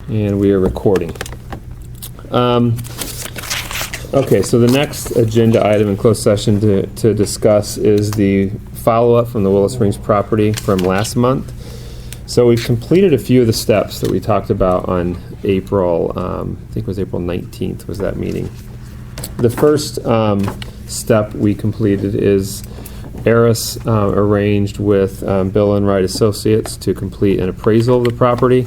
And we are recording. Okay, so the next agenda item in closed session to discuss is the follow-up from the Willow Springs property from last month. So we've completed a few of the steps that we talked about on April, I think it was April 19th was that meeting. The first step we completed is Eris arranged with Bill and Wright Associates to complete an appraisal of the property.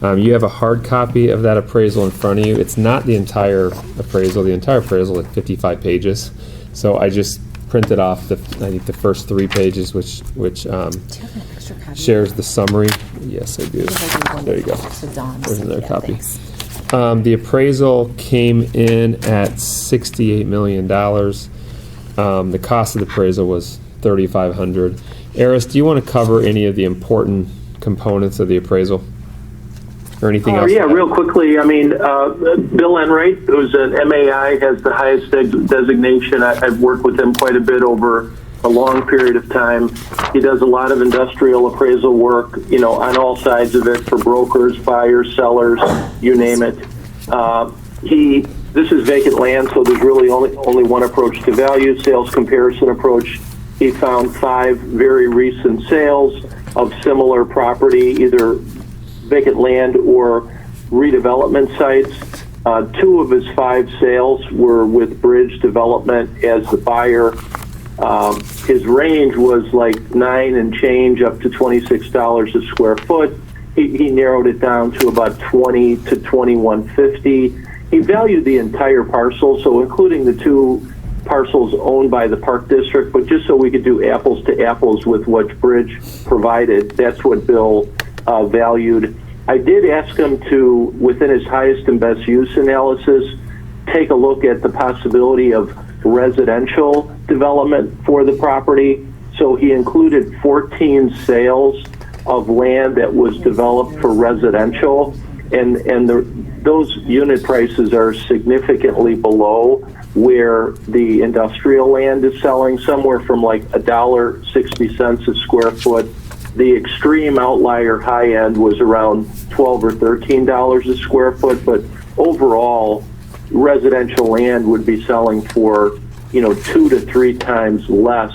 You have a hard copy of that appraisal in front of you. It's not the entire appraisal. The entire appraisal is 55 pages. So I just printed off I think the first 3 pages, which shares the summary. Yes, I do. There you go. There's another copy. The appraisal came in at $68 million. The cost of the appraisal was $3,500. Eris, do you want to cover any of the important components of the appraisal? Or anything else? Yeah, real quickly. I mean, Bill Enright, who's an MAI, has the highest designation. I've worked with him quite a bit over a long period of time. He does a lot of industrial appraisal work, on all sides of it for brokers, buyers, sellers, you name it. This is vacant land, so there's really only one approach to value, sales comparison approach. He found 5 very recent sales of similar property, either vacant land or redevelopment sites. 2 of his 5 sales were with Bridge Development as the buyer. His range was like $9 and change up to $26 a square foot. He narrowed it down to about $20 to $21.50. He valued the entire parcel, so including the 2 parcels owned by the Park District, but just so we could do apples to apples with what Bridge provided, that's what Bill valued. I did ask him to, within his highest and best use analysis, take a look at the possibility of residential development for the property. So he included 14 sales of land that was developed for residential, and those unit prices are significantly below where the industrial land is selling, somewhere from like $1.60 a square foot. The extreme outlier high end was around $12 or $13 a square foot, but overall, residential land would be selling for 2 to 3 times less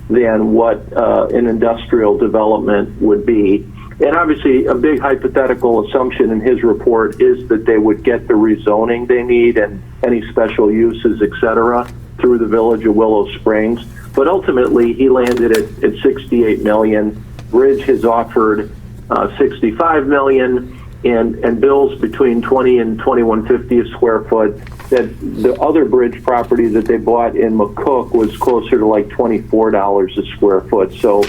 than what an industrial development would be. And obviously, a big hypothetical assumption in his report is that they would get the rezoning they need and any special uses, et cetera, through the village of Willow Springs. But ultimately, he landed at $68 million. Bridge has offered $65 million, and Bill's between $20 and $21.50 a square foot. That the other Bridge property that they bought in McCook was closer to like $24 a square foot. So,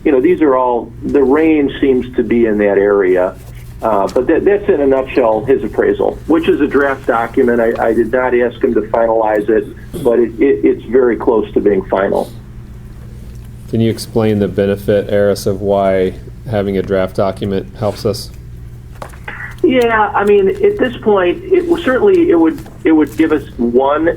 these are all, the range seems to be in that area. But that's in a nutshell his appraisal, which is a draft document. I did not ask him to finalize it, but it's very close to being final. Can you explain the benefit, Eris, of why having a draft document helps us? Yeah, I mean, at this point, it would give us one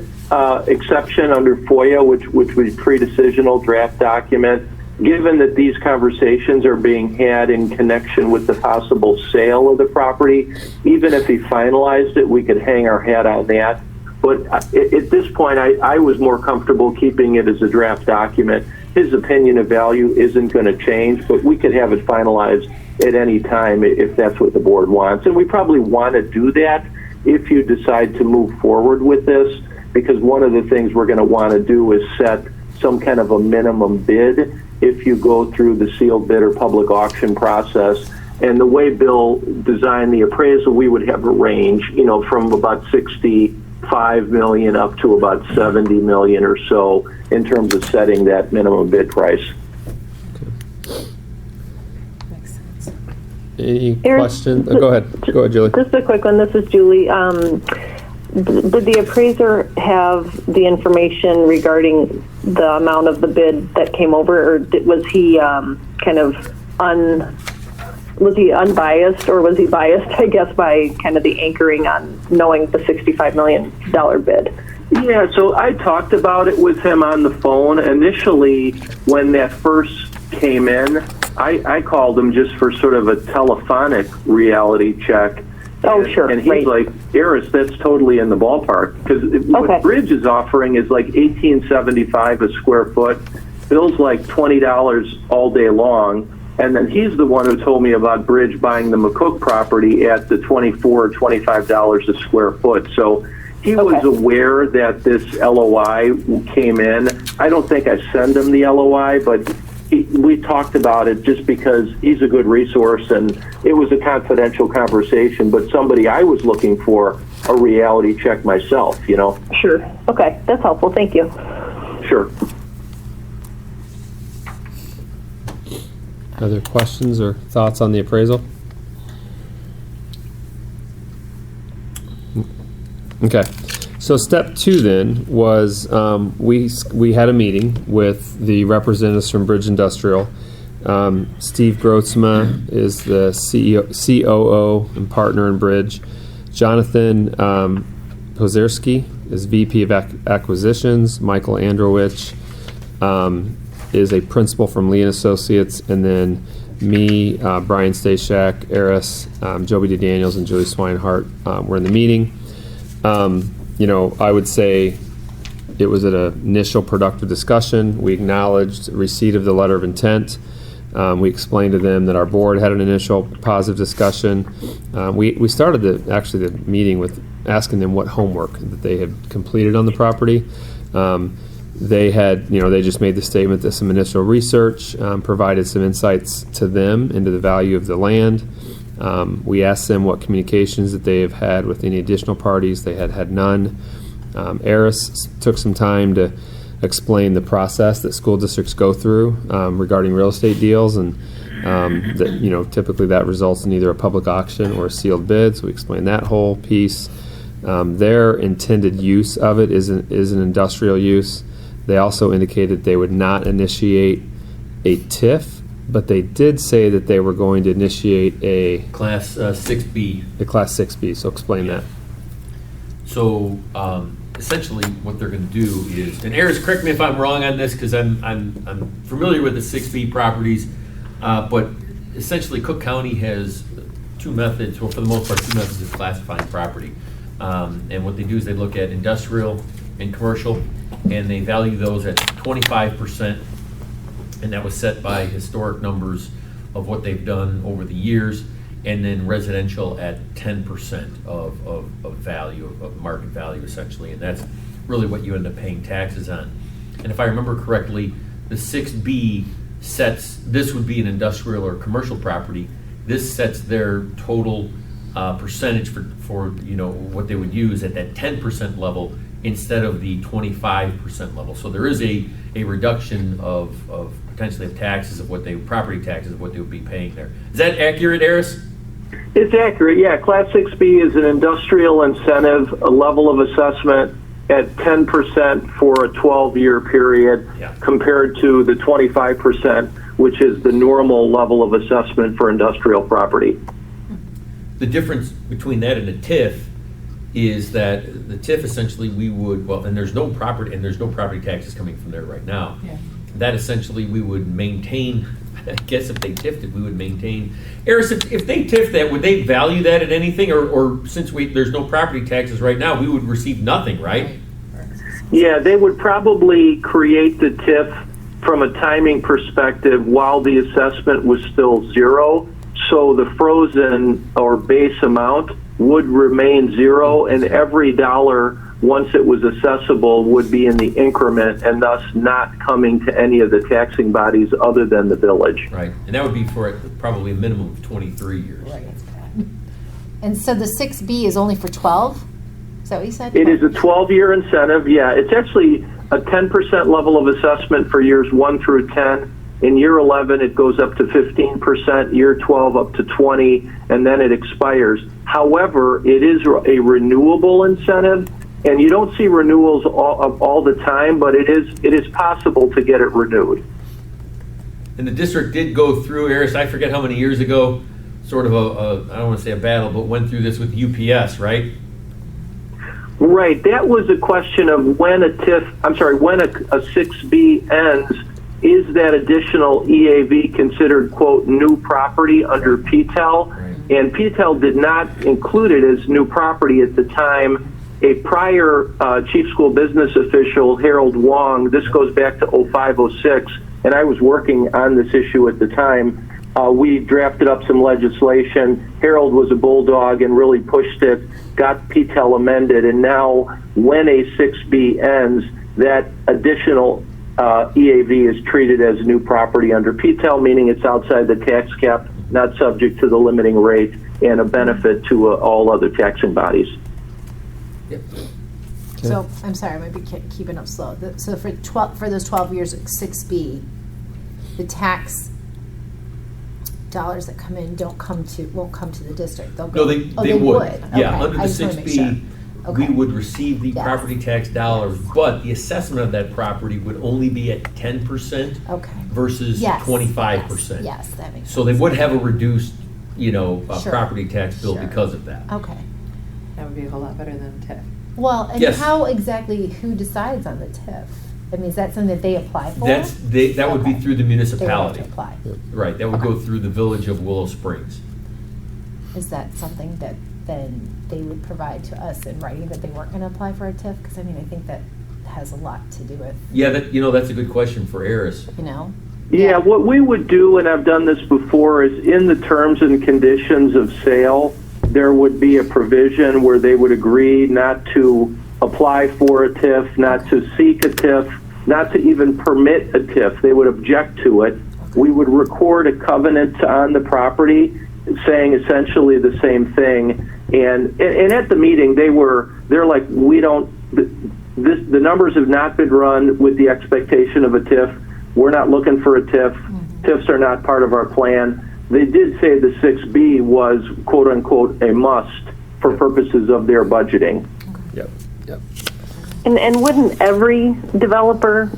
exception under FOIA, which would be pre-decisional draft document. Given that these conversations are being had in connection with the possible sale of the property, even if he finalized it, we could hang our hat on that. But at this point, I was more comfortable keeping it as a draft document. His opinion of value isn't going to change, but we could have it finalized at any time if that's what the board wants. And we probably want to do that if you decide to move forward with this, because one of the things we're going to want to do is set some kind of a minimum bid if you go through the sealed bid or public auction process. And the way Bill designed the appraisal, we would have a range, from about 65 million up to about 70 million or so in terms of setting that minimum bid price. Makes sense. Any questions? Go ahead, Julie. Just a quick one. This is Julie. Did the appraiser have the information regarding the amount of the bid that came over, or was he was he unbiased, or was he biased, I guess, by kind of the anchoring on knowing the $65 million bid? Yeah, so I talked about it with him on the phone. Initially, when that first came in, I called him just for sort of a telephonic reality check. Oh, sure, And he's right. like, Eris, that's totally in the ballpark. Because what Bridge is offering is like $18.75 a square foot. Bill's like $20 all day long. And then he's the one who told me about Bridge buying the McCook property at the $24 or $25 a square foot. So he was aware that this LOI came in. I don't think I sent him the LOI, but we talked about it just because he's a good resource, and it was a confidential conversation, but somebody I was looking for a reality check myself, you know? Sure. Okay, that's helpful. Thank you. Sure. Other questions or thoughts on the appraisal? Okay, so step 2 then was we had a meeting with the representatives from Bridge Industrial. Steve Grotzma is the COO and partner in Bridge. Jonathan Pozierski is VP of Acquisitions. Michael Androwich is a principal from Lee & Associates, and then me, Brian Stashak, Eris, Joby DeDaniels, and Julie Swinehart were in the meeting. I would say it was an initial productive discussion. We acknowledged receipt of the letter of intent. We explained to them that our board had an initial positive discussion. We started the meeting with asking them what homework that they had completed on the property. They had, they just made the statement that some initial research provided some insights to them into the value of the land. We asked them what communications that they have had with any additional parties. They had none. Eris took some time to explain the process that school districts go through regarding real estate deals, and that typically that results in either a public auction or a sealed bid. So we explained that whole piece. Their intended use of it is an industrial use. They also indicated they would not initiate a TIF, but they did say that they were going to initiate a Class 6B. A Class 6B. So explain that. So essentially, what they're going to do is, and Eris, correct me if I'm wrong on this, because I'm familiar with the 6B properties, but essentially, Cook County has 2 methods, or for the most part, 2 methods of classifying property. And what they do is they look at industrial and commercial, and they value those at 25%. And that was set by historic numbers of what they've done over the years, and then residential at 10% of value, of market value, essentially. And that's really what you end up paying taxes on. And if I remember correctly, the 6B sets, this would be an industrial or commercial property, this sets their total percentage for what they would use at that 10% level instead of the 25% level. So there is a reduction of potentially of taxes of property taxes of what they would be paying there. Is that accurate, Eris? It's accurate, yeah. Class 6B is an industrial incentive, a level of assessment at 10% for a 12-year period, compared to the 25%, which is the normal level of assessment for industrial property. The difference between that and a TIF is that the TIF essentially and there's no property taxes coming from there right now. Yeah. That essentially we would maintain. I guess if they TIFed it, we would maintain. Eris, if they TIF that, would they value that at anything, or since there's no property taxes right now, we would receive nothing, right? Yeah, they would probably create the TIF from a timing perspective while the assessment was still zero. So the frozen or base amount would remain zero, and every dollar, once it was assessable, would be in the increment and thus not coming to any of the taxing bodies other than the village. Right, and that would be for probably a minimum of 23 years. Right. And so the 6B is only for 12? Is that what you said? It is a 12-year incentive, yeah. It's actually a 10% level of assessment for years 1 through 10. In year 11, it goes up to 15%, year 12 up to 20, and then it expires. However, it is a renewable incentive, and you don't see renewals all the time, but it is possible to get it renewed. And the district did go through, Eris, I forget how many years ago, sort of I don't want to say a battle, but went through this with UPS, right? Right. That was a question of when a 6B ends. Is that additional EAV considered, quote, new property under PTEL? Right. And PTEL did not include it as new property at the time. A prior chief school business official, Harold Wong, this goes back to 0506, and I was working on this issue at the time. We drafted up some legislation. Harold was a bulldog and really pushed it, got PTEL amended, and now when a 6B ends, that additional EAV is treated as new property under PTEL, meaning it's outside the tax cap, not subject to the limiting rate, and a benefit to all other taxing bodies. Yep. So, I'm sorry, I might be keeping up slow. So for those 12 years, 6B, the tax dollars that come in won't come to the district. They'll go. No, they would. Yeah, Okay. under I the just wanna make 6B, sure. we Okay. would receive the Yes. property tax dollars, but the assessment of that property would only be at 10% Okay. versus Yes. 25%. Yes, that makes sense. So they would have a reduced, Sure. property tax bill Sure. because of that. Okay. That would be a whole lot better than TIF. Well, and Yes. how exactly, who decides on the TIF? I mean, is that something that they apply for? That would be Okay. through the They would have municipality. to apply. Right, that would go through the village of Willow Springs. Is that something that then they would provide to us in writing that they weren't going to apply for a TIF? Because I mean, I think that has a lot to do with, Yeah, that's a good question for Eris. you know? Yeah, what we would do, and I've done this before, is in the terms and conditions of sale, there would be a provision where they would agree not to apply for a TIF, not to seek a TIF, not to even permit a TIF. They would object to it. We would record a covenant on the property saying essentially the same thing. And at the meeting, they're like, the numbers have not been run with the expectation of a TIF. We're not looking for a TIF. TIFs are not part of our plan. They did say the 6B was, quote unquote, a must for purposes of their budgeting. Yep. And wouldn't every developer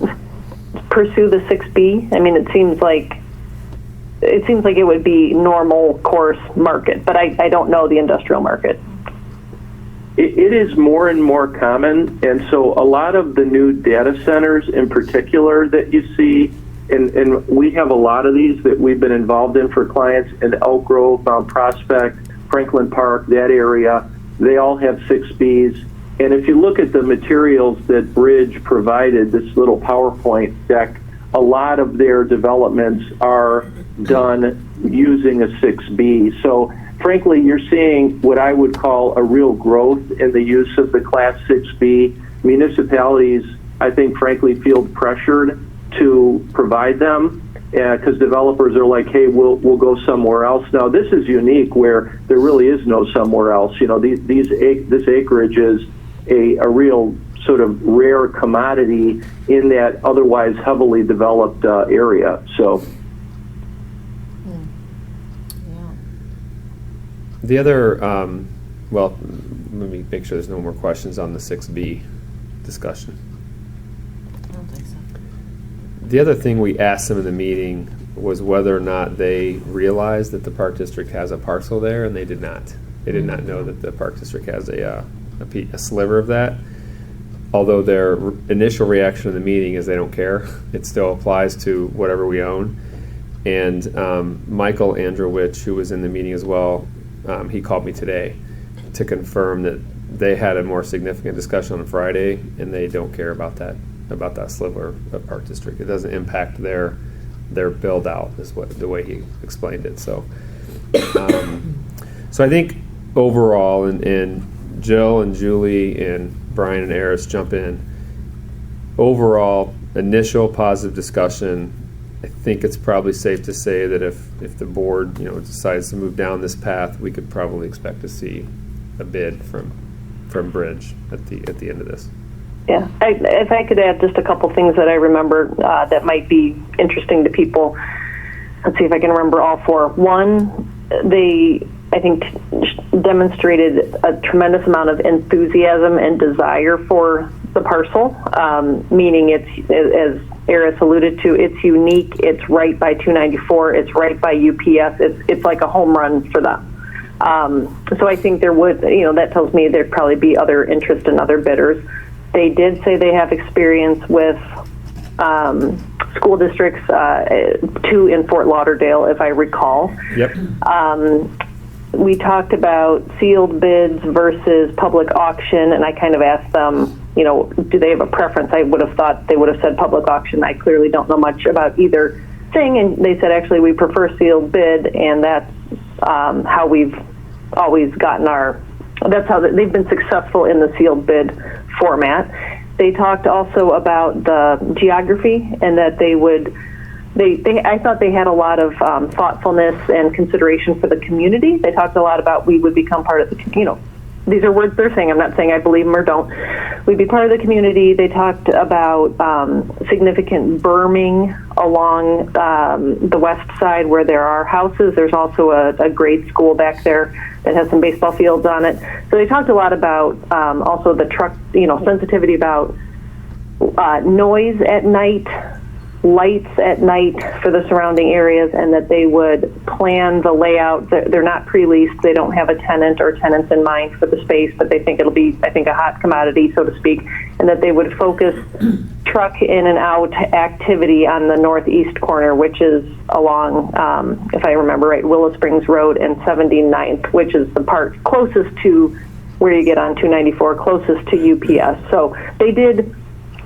pursue the 6B? I mean, it seems like it would be normal course market, but I don't know the industrial market. It is more and more common, and so a lot of the new data centers in particular that you see, and we have a lot of these that we've been involved in for clients in Elk Grove, Mount Prospect, Franklin Park, that area, they all have 6Bs. And if you look at the materials that Bridge provided, this little PowerPoint deck, a lot of their developments are done using a 6B. So frankly, you're seeing what I would call a real growth in the use of the Class 6B. Municipalities, I think, frankly, feel pressured to provide them because developers are like, hey, we'll go somewhere else. Now, this is unique where there really is no somewhere else. You know, this acreage is a real sort of rare commodity in that otherwise heavily developed area. So. The other, well, let me make sure there's no more questions on the 6B discussion. I don't think so. The other thing we asked them in the meeting was whether or not they realized that the Park District has a parcel there, and they did not. They did not know that the Park District has a sliver of that. Although their initial reaction in the meeting is they don't care. It still applies to whatever we own. And Michael Androwich, who was in the meeting as well, he called me today to confirm that they had a more significant discussion on Friday, and they don't care about that sliver of Park District. It doesn't impact their build out, is the way he explained it. So, so I think overall, and Jill and Julie and Brian and Eris jump in. Overall, initial positive discussion. I think it's probably safe to say that if the board, decides to move down this path, we could probably expect to see a bid from Bridge at the end of this. Yeah, if I could add just a couple things that I remember that might be interesting to people. Let's see if I can remember all four. One, they, I think, demonstrated a tremendous amount of enthusiasm and desire for the parcel, meaning it's, as Eris alluded to, it's unique, it's right by 294, it's right by UPS, it's like a home run for them. So I think there would, that tells me there'd probably be other interest in other bidders. They did say they have experience with school districts, two in Fort Lauderdale, if I recall. Yep. we talked about sealed bids versus public auction, and I kind of asked them, you know, do they have a preference? I would have thought they would have said public auction. I clearly don't know much about either thing, and they said actually we prefer sealed bid, and that's how we've always gotten that's how they've been successful in the sealed bid format. They talked also about the geography, and that they would, I thought they had a lot of thoughtfulness and consideration for the community. They talked a lot about we would become part of the, you know, these are words they're saying. I'm not saying I believe them or don't. We'd be part of the community. They talked about significant berming along the west side where there are houses. There's also a grade school back there that has some baseball fields on it. So they talked a lot about also the truck, you know, sensitivity about noise at night, lights at night for the surrounding areas, and that they would plan the layout. They're not pre-leased. They don't have a tenant or tenants in mind for the space, but they think it'll be, I think, a hot commodity, so to speak, and that they would focus truck in and out activity on the northeast corner, which is along, if I remember right, Willow Springs Road and 79th, which is the part closest to where you get on 294, closest to UPS. So they did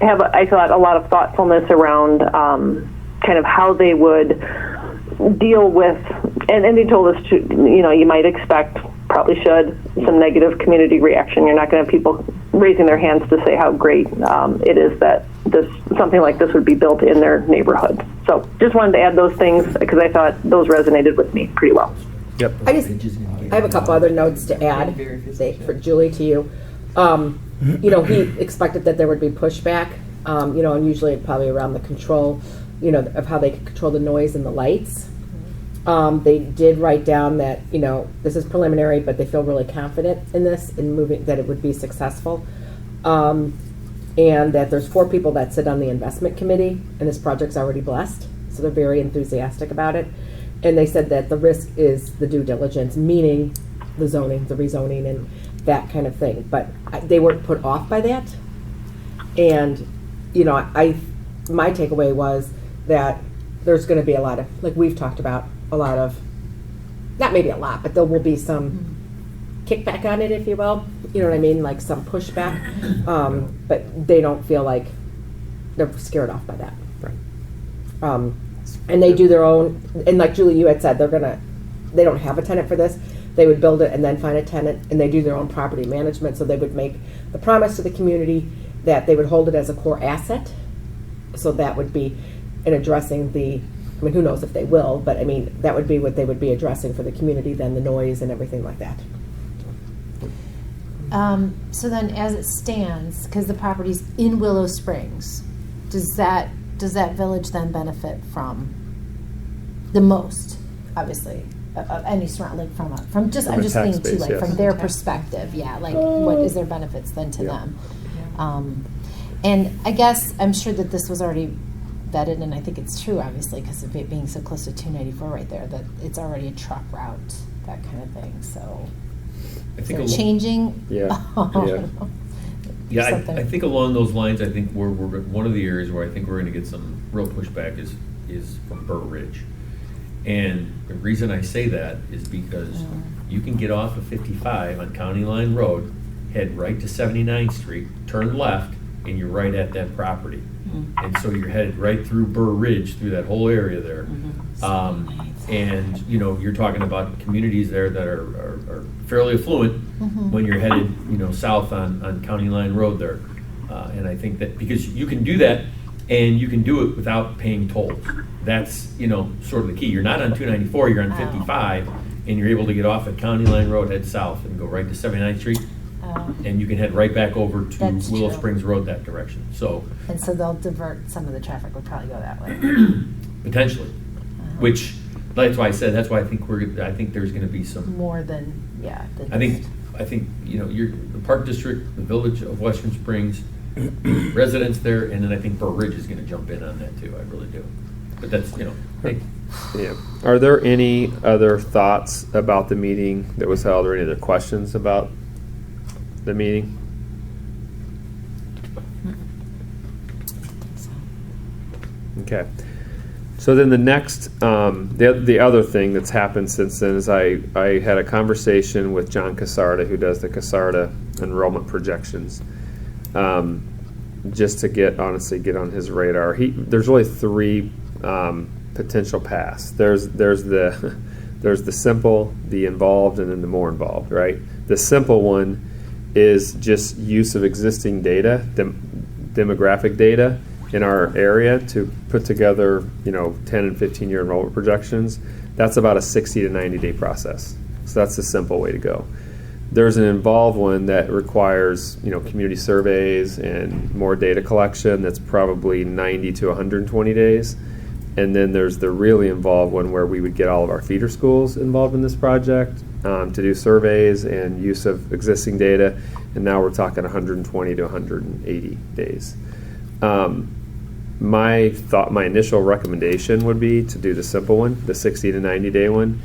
have, I thought, a lot of thoughtfulness around kind of how they would deal with, and they told us to, you know, you might expect, probably should, some negative community reaction. You're not going to have people raising their hands to say how great it is that something like this would be built in their neighborhood. So just wanted to add those things because I thought those resonated with me pretty well. Yep. I have a couple other notes to add, say, for Julie, to you. You know, he expected that there would be pushback, you know, and usually probably around the control, you know, of how they could control the noise and the lights. They did write down that, you know, this is preliminary, but they feel really confident in this, in moving, that it would be successful. And that there's 4 people that sit on the investment committee, and this project's already blessed, so they're very enthusiastic about it. And they said that the risk is the due diligence, meaning the zoning, the rezoning, and that kind of thing. But they weren't put off by that. And, you know, my takeaway was that there's going to be a lot of, like we've talked about, a lot of, not maybe a lot, but there will be some kickback on it, if you will. You know what I mean? Like some pushback. But they don't feel like they're scared off by that. Right. And they do their own, and like Julie, you had said, they don't have a tenant for this. They would build it and then find a tenant, and they do their own property management. So they would make the promise to the community that they would hold it as a core asset. So that would be in addressing the, I mean, who knows if they will, but I mean, that would be what they would be addressing for the community, then the noise and everything like that. So then, as it stands, because the property's in Willow Springs, does that village then benefit from the most, obviously, of any surrounding, from just, I'm just thinking too, like from their perspective, yeah, like what is their benefits then to them? And I guess I'm sure that this was already vetted, and I think it's true, obviously, because of it being so close to 294 right there, that it's already a truck route, that kind of thing. So, I think is it changing? Yeah. Yeah, I think along those lines, I think we're one of the areas where I think we're going to get some real pushback is from Burr Ridge. And the reason I say that is because you can get off of 55 on County Line Road, head right to 79th Street, turn left, and you're right at that property. And so you're headed right through Burr Ridge, through that whole area there. And, you know, you're talking about communities there that are fairly affluent when you're headed, you know, south on County Line Road there. And I think that because you can do that, and you can do it without paying tolls. That's, you know, sort of the key. You're not on 294, you're on 55, and you're able to get off at County Line Road, head south, and go right to 79th Street. And you can head right back over to That's Willow true. Springs Road that direction. So And so they'll divert, some of the traffic would probably go that way. potentially, which that's why I said that's why I think I think there's going to be some. More than, yeah. I think you know the Park District, the Village of Western Springs, residents there, and then I think Burr Ridge is going to jump in on that too. I really do. But that's, you know, hey. Yeah. Are there any other thoughts about the meeting that was held, or any other questions about the meeting? Okay. So then the next, the other thing that's happened since then is I had a conversation with John Casarda, who does the Casarda enrollment projections, just to honestly get on his radar. There's really three potential paths. There's the simple, the involved, and then the more involved, right? The simple one is just use of existing data, demographic data in our area to put together, 10 and 15-year enrollment projections. That's about a 60 to 90-day process. So that's the simple way to go. There's an involved one that requires, community surveys and more data collection. That's probably 90 to 120 days. And then there's the really involved one where we would get all of our feeder schools involved in this project to do surveys and use of existing data. And now we're talking 120 to 180 days. My initial recommendation would be to do the simple one, the 60 to 90 day one.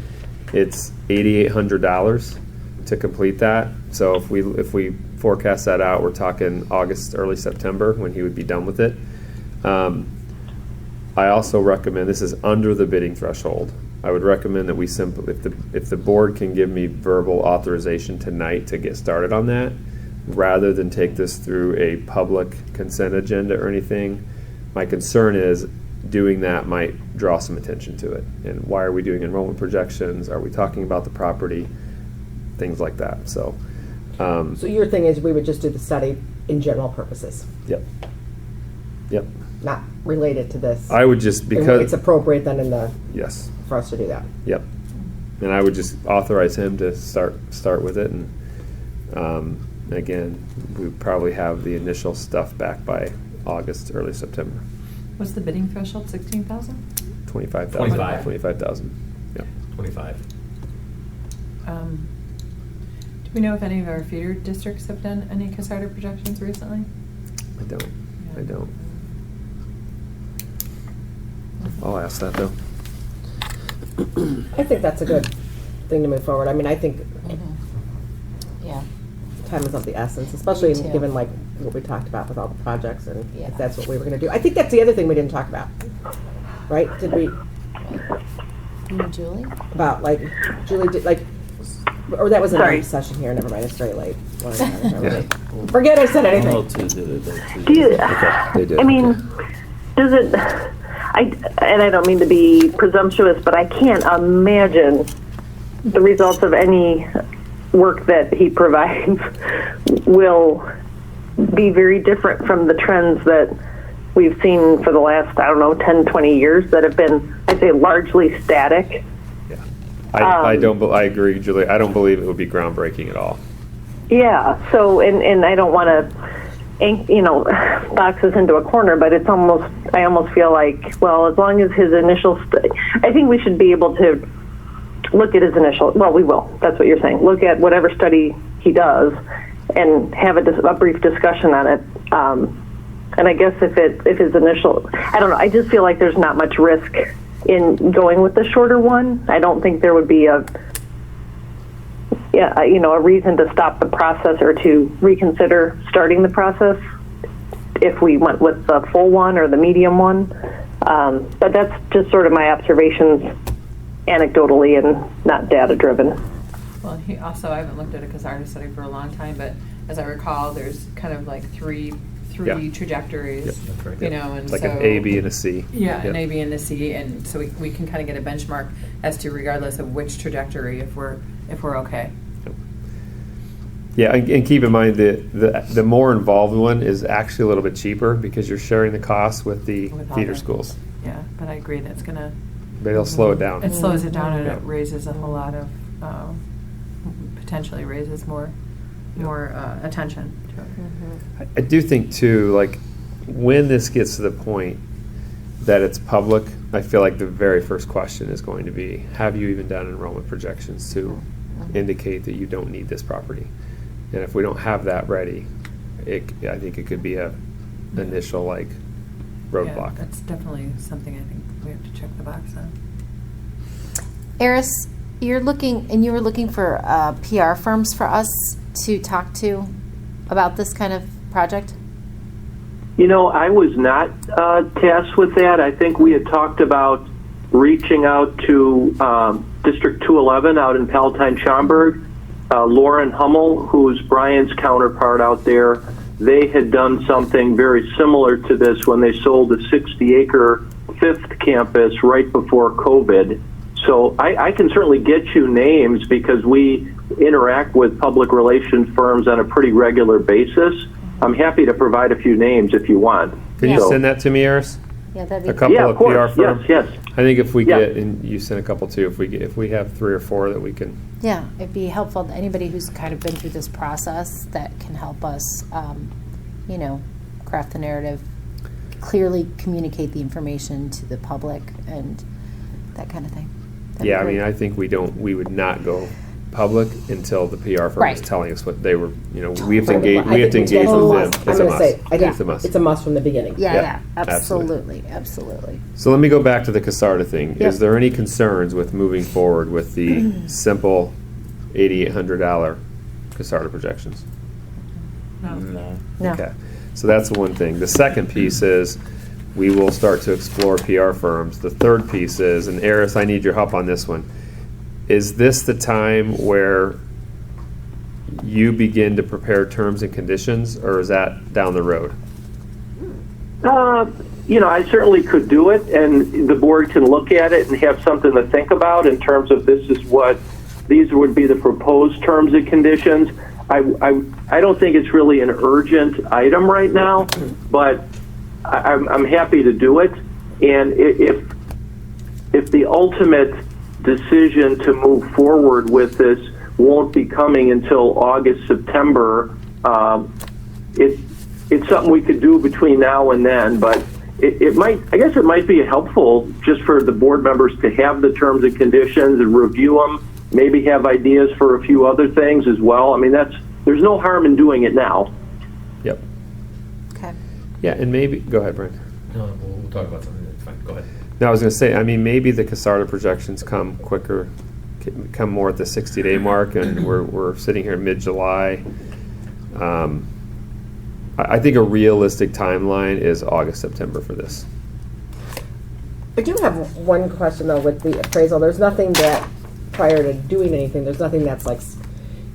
It's $8,800 to complete that. So if we forecast that out, we're talking August, early September when he would be done with it. I also recommend, this is under the bidding threshold, I would recommend that we simply, if the board can give me verbal authorization tonight to get started on that, rather than take this through a public consent agenda or anything. My concern is doing that might draw some attention to it. And why are we doing enrollment projections? Are we talking about the property? Things like that. So your thing is we would just do the study in general purposes, Yep. not related to this. I would just, And because it's appropriate then yes. for us to do that. Yep. And I would just authorize him to start with it. And again, we probably have the initial stuff back by August, early September. What's the bidding threshold, 16,000? 25,000. 25. 25,000. Yep. 25. Do we know if any of our feeder districts have done any Casarda projections recently? I don't. Yeah. I don't. I'll ask that though. I think that's a good thing to move forward. I mean, I think Yeah. time is of the essence, especially Me too. given like what we talked about with all the projects and Yeah. if that's what we were going to do. I think that's the other thing we didn't talk about, right? Did we, You and Julie? about like, Julie did like, or that was an Sorry. old session here, never mind, it's very late. Forget I said anything. Do you, They did. I mean, does it, and I don't mean to be presumptuous, but I can't imagine the results of any work that he provides will be very different from the trends that we've seen for the last, 10, 20 years that have been, I'd say, largely static. I agree, Julie. I don't believe it would be groundbreaking at all. Yeah, so, and I don't want to, box us into a corner, but it's almost, I almost feel like, well, as long as his initial, I think we should be able to look at his initial, well, we will, that's what you're saying, look at whatever study he does and have a brief discussion on it. And I guess if his initial, I don't know, I just feel like there's not much risk in going with the shorter one. I don't think there would be a reason to stop the process or to reconsider starting the process if we went with the full one or the medium one. But that's just sort of my observations anecdotally and not data driven. Well, I haven't looked at a Casarda study for a long time, but as I recall, there's kind of like three Yeah. trajectories, Yep, that's right. and It's like so an A, B, and a C. Yeah, Yep. an A, B, and a C, and so we can kind of get a benchmark as to regardless of which trajectory, if we're okay. Yeah, and keep in mind the more involved one is actually a little bit cheaper because you're sharing the cost with the With all feeder the- schools. Yeah, but I agree that's gonna, But it'll slow it down. it slows it down and Yeah. it raises a whole lot of, potentially raises more attention to it. I do think too, like when this gets to the point that it's public, I feel like the very first question is going to be, have you even done enrollment projections to indicate that you don't need this property? And if we don't have that ready, I think it could be a initial like roadblock. Yeah, that's definitely something I think we have to check the box on. Eris, you were looking for PR firms for us to talk to about this kind of project? I was not tasked with that. I think we had talked about reaching out to District 211 out in Palatine-Schaumburg. Lauren Hummel, who's Brian's counterpart out there, they had done something very similar to this when they sold a 60-acre fifth campus right before COVID. So I can certainly get you names because we interact with public relations firms on a pretty regular basis. I'm happy to provide a few names if you want. Can you send that to me, Eris? Yeah, that'd be A couple Yeah, of of course. PR firms? Yes. I think if we Yeah. get, and you send a couple too, if we have 3 or 4 that we can. Yeah, it'd be helpful to anybody who's kind of been through this process that can help us, craft the narrative, clearly communicate the information to the public and that kind of thing. That'd be Yeah, I great. mean, I think we would not go public until the PR firm is Right. telling us what they were, we have to I engage, think with them. it's a must. It's I'm a gonna must. say, I think It's a must. it's a must from the beginning. Yeah, Yeah, yeah, absolutely. absolutely. So let me go back to the Casarda thing. Yep. Is there any concerns with moving forward with the simple $8,800 Casarda projections? No. Okay, so that's one thing. The second piece is we will start to explore PR firms. The third piece is, and Eris, I need your help on this one. Is this the time where you begin to prepare terms and conditions, or is that down the road? I certainly could do it, and the board can look at it and have something to think about in terms of these would be the proposed terms and conditions. I don't think it's really an urgent item right now, but I'm happy to do it. And if the ultimate decision to move forward with this won't be coming until August, September, it's something we could do between now and then, but it might be helpful just for the board members to have the terms and conditions and review them, maybe have ideas for a few other things as well. I mean, there's no harm in doing it now. Yep. Okay. Yeah, and maybe, go ahead, Brian. No, we'll talk about something. That's fine. Go ahead. No, I was going to say, I mean, maybe the Casarda projections come quicker, come more at the 60-day mark, and we're sitting here in mid-July. I think a realistic timeline is August, September for this. I do have one question though with the appraisal. There's nothing that, prior to doing anything, there's nothing that's like,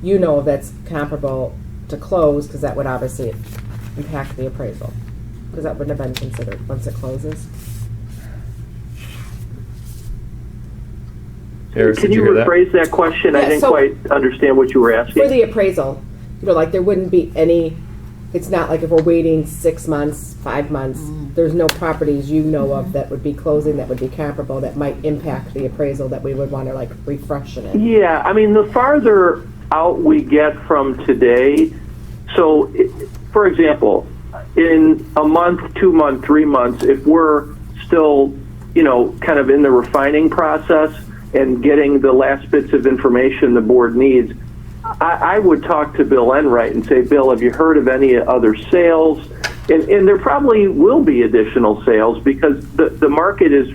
that's comparable to close, because that would obviously impact the appraisal. Because that wouldn't have been considered once it closes. Eris, Can did you hear that? rephrase that question? I Yeah, didn't so- quite understand what you were asking. For the appraisal, there wouldn't be any, it's not like if we're waiting 6 months, 5 months, there's no properties of that would be closing, that would be comparable, that might impact the appraisal that we would want to refresh in it. Yeah, I mean, the farther out we get from today, so for example, in a month, 2 months, 3 months, if we're still, kind of in the refining process and getting the last bits of information the board needs, I would talk to Bill Enright and say, Bill, have you heard of any other sales? And there probably will be additional sales because the market is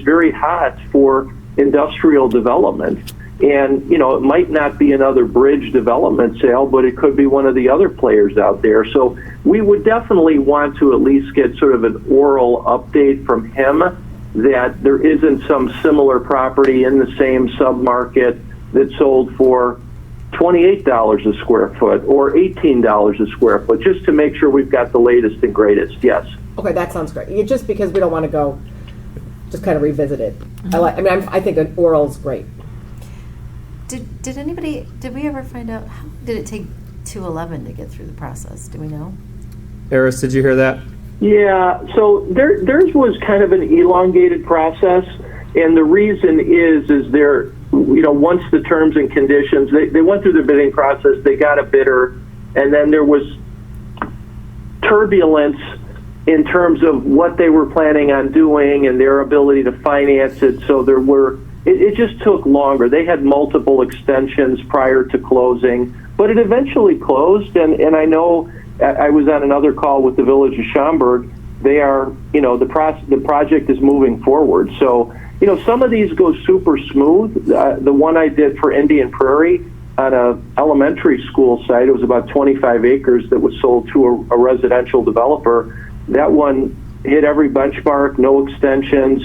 very hot for industrial development. And, it might not be another bridge development sale, but it could be one of the other players out there. So we would definitely want to at least get sort of an oral update from him that there isn't some similar property in the same submarket that sold for $28 a square foot or $18 a square foot, just to make sure we've got the latest and greatest. Yes. Okay, that sounds great. Just because we don't want to go, just kind of revisit it. I think an oral's great. Did we ever find out, how long did it take 211 to get through the process? Do we know? Eris, did you hear that? Yeah, so theirs was kind of an elongated process, and the reason is there, once the terms and conditions, they went through the bidding process, they got a bidder, and then there was turbulence in terms of what they were planning on doing and their ability to finance it, so it just took longer. They had multiple extensions prior to closing, but it eventually closed, and I know I was on another call with the Village of Schaumburg. They are, the project is moving forward. So, some of these go super smooth. The one I did for Indian Prairie on a elementary school site, it was about 25 acres that was sold to a residential developer. that one hit every benchmark, no extensions,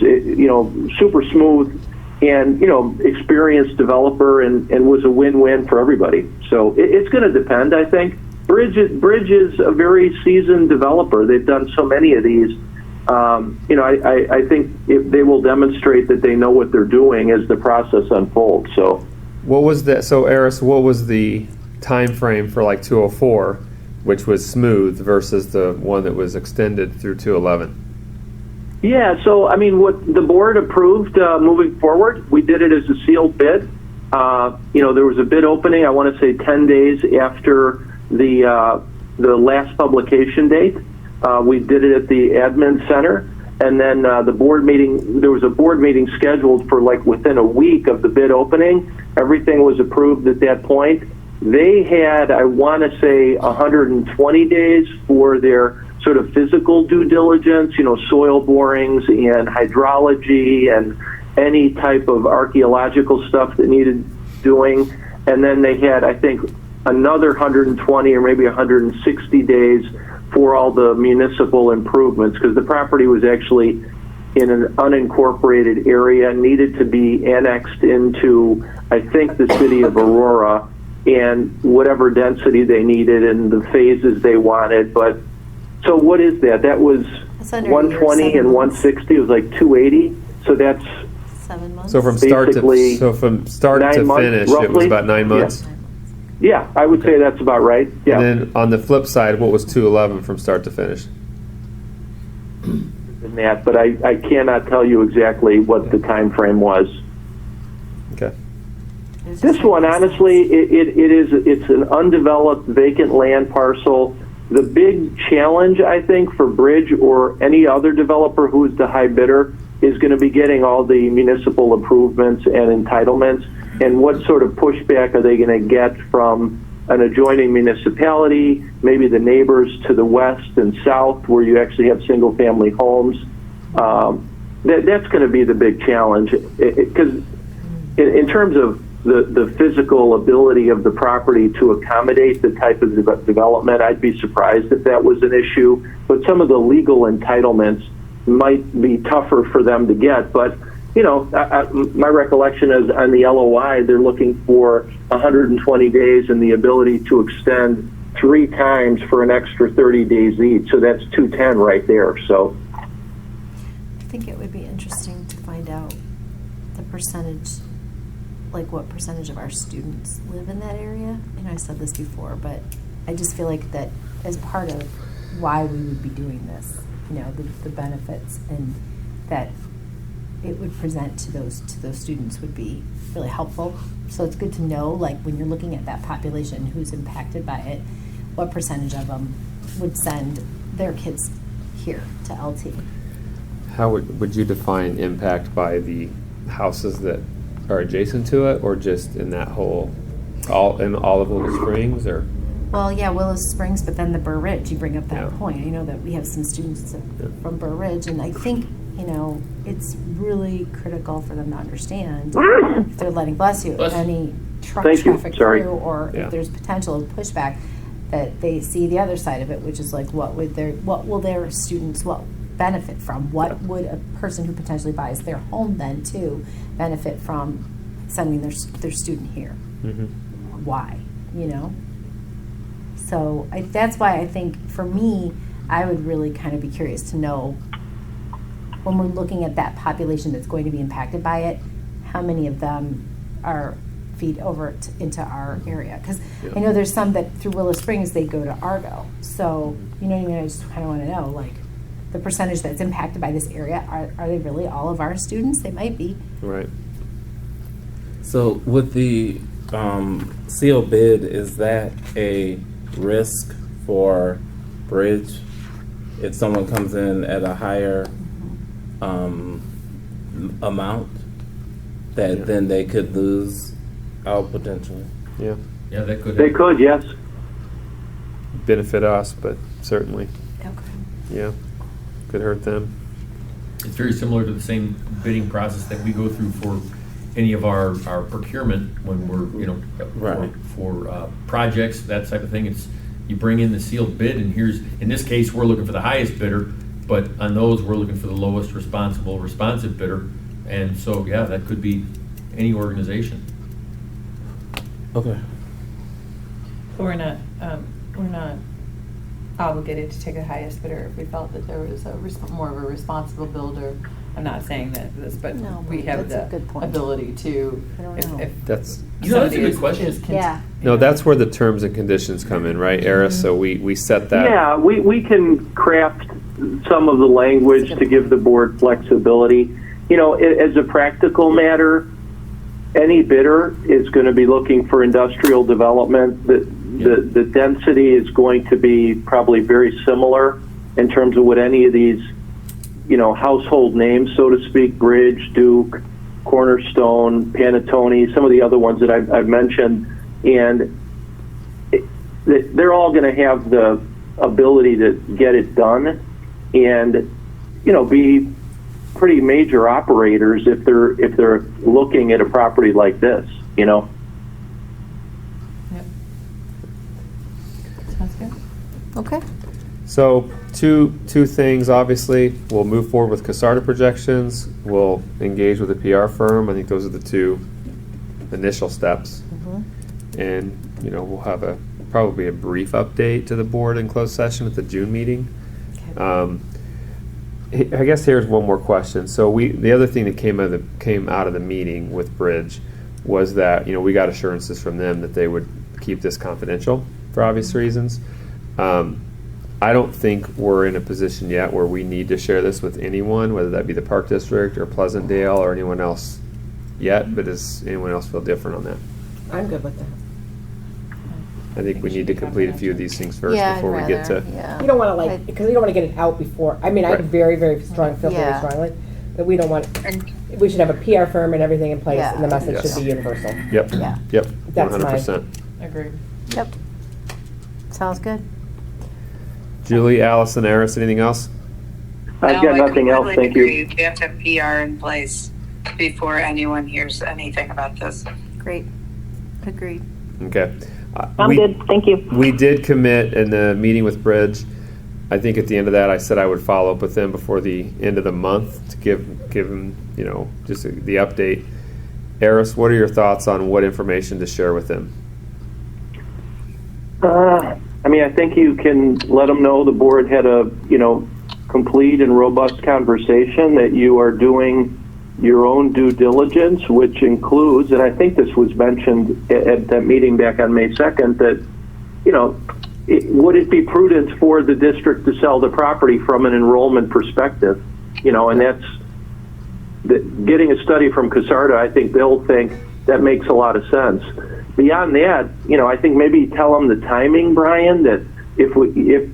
super smooth, and experienced developer, and was a win-win for everybody. So it's going to depend, I think. Bridge is a very seasoned developer. They've done so many of these. I think they will demonstrate that they know what they're doing as the process unfolds. So, What was that? So, Eris, what was the time frame for like 204, which was smooth, versus the one that was extended through 211? yeah. So, I mean, what the board approved moving forward, we did it as a sealed bid. There was a bid opening, I want to say 10 days after the last publication date. We did it at the admin center, and then the board meeting, there was a board meeting scheduled for like within a week of the bid opening. Everything was approved at that point. They had, I want to say, 120 days for their sort of physical due diligence, soil borings and hydrology and any type of archaeological stuff that needed doing. And then they had, I think, another 120 or maybe 160 days for all the municipal improvements, because the property was actually in an unincorporated area, needed to be annexed into, I think, the city of Aurora, and whatever density they needed and the phases they wanted. But so what is that? That was That's under 120 7 and months. 160. It was like 280. So that's 7 months. So from start Basically, to start 9 to months, finish, it was roughly. about 9 months. yeah, I would say that's about right. Yeah. And then on the flip side, what was 211 from start to finish? Than that, but I cannot tell you exactly what the time frame was. Okay. This one, honestly, it's an undeveloped vacant land parcel. The big challenge, I think, for Bridge or any other developer who is the high bidder is going to be getting all the municipal improvements and entitlements, and what sort of pushback are they going to get from an adjoining municipality, maybe the neighbors to the west and south where you actually have single-family homes. That's going to be the big challenge, because in terms of the physical ability of the property to accommodate the type of development, I'd be surprised if that was an issue. But some of the legal entitlements might be tougher for them to get. But, my recollection is on the LOI, they're looking for 120 days and the ability to extend 3 times for an extra 30 days each. So that's 210 right there. So I think it would be interesting to find out the percentage, like what percentage of our students live in that area. I said this before, but I just feel like that as part of why we would be doing this, the benefits and that it would present to those students would be really helpful. So it's good to know, like when you're looking at that population who's impacted by it, what percentage of them would send their kids here to LT. How would you define impact by the houses that are adjacent to it, or just in that whole, all of Willow Springs, or? Well, yeah, Willow Springs, but then the Burr Ridge, you bring up that Yeah. point. I know that we have some students from Burr Ridge, and I think, it's really critical for them to understand if they're letting, bless you, any truck Thank you. traffic Sorry. through, or Yeah. if there's potential of pushback, that they see the other side of it, which is like, what will their students benefit from? What would a person who potentially buys their home then too benefit from sending their student here? Mm-hmm. Why? So that's why I think for me, I would really kind of be curious to know, when we're looking at that population that's going to be impacted by it, how many of them are feed over into our area? Because I know there's some that through Willow Springs, they go to Argo. So, I just kind of want to know, like, the percentage that's impacted by this area, are they really all of our students? They might be. Right. So with the sealed bid, is that a risk for Bridge if someone comes in at a higher amount, that then they could lose out potentially? Yeah. Yeah, that could. they could, yes. Benefit us, but certainly, Okay. yeah, could hurt them. It's very similar to the same bidding process that we go through for any of our procurement when we're, Right. for projects, that type of thing. It's, you bring in the sealed bid, and in this case, we're looking for the highest bidder, but on those, we're looking for the lowest responsive bidder. And so, yeah, that could be any organization. Okay. We're not obligated to take the highest bidder if we felt that there was more of a responsible builder. I'm not saying that this, but No, we have that's a the good point. ability to, I don't if know. That's, That's a good question. Yeah. no, that's where the terms and conditions come in, right, Eris? So we set that. Yeah, we can craft some of the language to give the board flexibility. You know, as a practical matter, any bidder is going to be looking for industrial development. The density is going to be probably very similar in terms of what any of these, you know, household names, so to speak, Bridge, Duke, Cornerstone, Panattoni, some of the other ones that I've mentioned, and they're all going to have the ability to get it done and, you know, be pretty major operators if they're looking at a property like this, you know. Yep. Sounds good. Okay. So two things, obviously, we'll move forward with Casarda projections, we'll engage with a PR firm. I think those are the two initial steps. And, you know, we'll have probably a brief update to the board in closed session at the June meeting. I guess here's one more question. So the other thing that came out of the meeting with Bridge was that, you know, we got assurances from them that they would keep this confidential for obvious reasons. I don't think we're in a position yet where we need to share this with anyone, whether that be the Park District or Pleasantdale or anyone else yet, but does anyone else feel different on that? I'm good with that. I think we need to complete a few of these things first Yeah, before we get to. You don't want to because you don't want to get it out before. I mean, I Right. very, very strong, feel very Yeah. strongly that we don't want, we should have a PR firm and everything in place Yeah. and the message Yes. should be universal. Yep. Yeah. Yep. That's my- 100%. Agreed. Yep. Sounds good. Julie, Allison, Eris, anything else? I've got nothing else, thank you. You have to have PR in place before anyone hears anything about this. Great. Agreed. Okay. I'm good, thank you. We did commit in the meeting with Bridge. I think at the end of that, I said I would follow up with them before the end of the month to give them, you know, just the update. Eris, what are your thoughts on what information to share with them? I mean, I think you can let them know the board had a, you know, complete and robust conversation, that you are doing your own due diligence, which includes, and I think this was mentioned at that meeting back on May 2nd, that, you know, would it be prudent for the district to sell the property from an enrollment perspective? You know, and getting a study from Casarda, I think they'll think that makes a lot of sense. Beyond that, you know, I think maybe tell them the timing, Brian, that if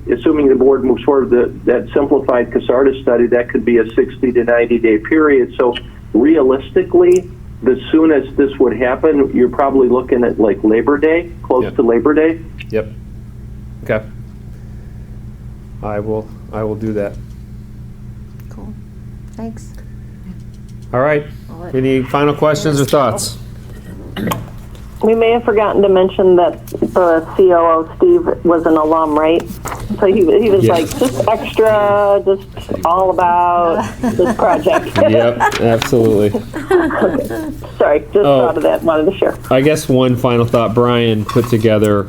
assuming the board moves forward that simplified Casarda study, that could be a 60 to 90 day period. So realistically, the soonest this would happen, you're probably looking at like Labor Day, close to Labor Day. Yep. Okay. I will do that. Cool. Thanks. All right. Any final questions or thoughts? We may have forgotten to mention that the COO, Steve, was an alum, right? So he was Yeah. like, just extra, just all about this project. Yep, absolutely. Sorry, just thought of that, wanted to share. I guess one final thought, Brian put together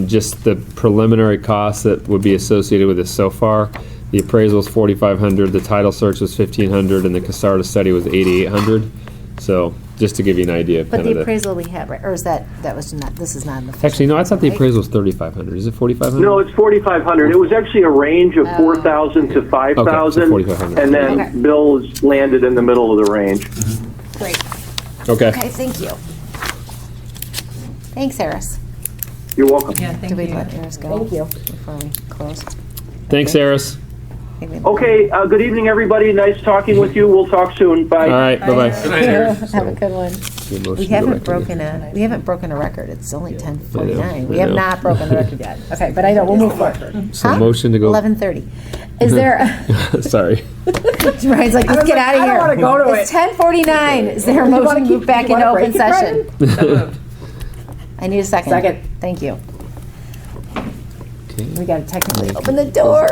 just the preliminary costs that would be associated with this so far. The appraisal was $4,500, the title search was $1,500, and the Casarda study was $8,800. So just to give you an idea of But kind the of appraisal we had, right, or is that was not, this is not an official. Actually, no, I thought the right? appraisal was $3,500. Is it $4,500? No, it's 4,500. It was actually a range of 4,000 to 5,000, Okay, so 4,500. and then Okay. Bill's landed in the middle of the range. Great. Okay. Okay, thank you. Thanks, Eris. You're welcome. Yeah, thank Did we you. let Eris go? Thank you. Before we close. Thanks, Eris. Maybe- Okay, good evening, everybody. Nice talking with you. We'll talk soon. Bye. All right, bye-bye. Good night, Eris. Have a good one. Your motion We to haven't recommend. broken a record. It's only 10:49. I We have know. not broken the record yet. Okay, but I know, we'll move forward. So motion to go. 11:30. Is there, Sorry. Ryan's like, let's get out of I here. don't wanna go to It's 10:49. Is there a You wanna motion to move back you into wanna open break it, session? So moved. I need a second. Second. Thank you. We gotta technically open the door.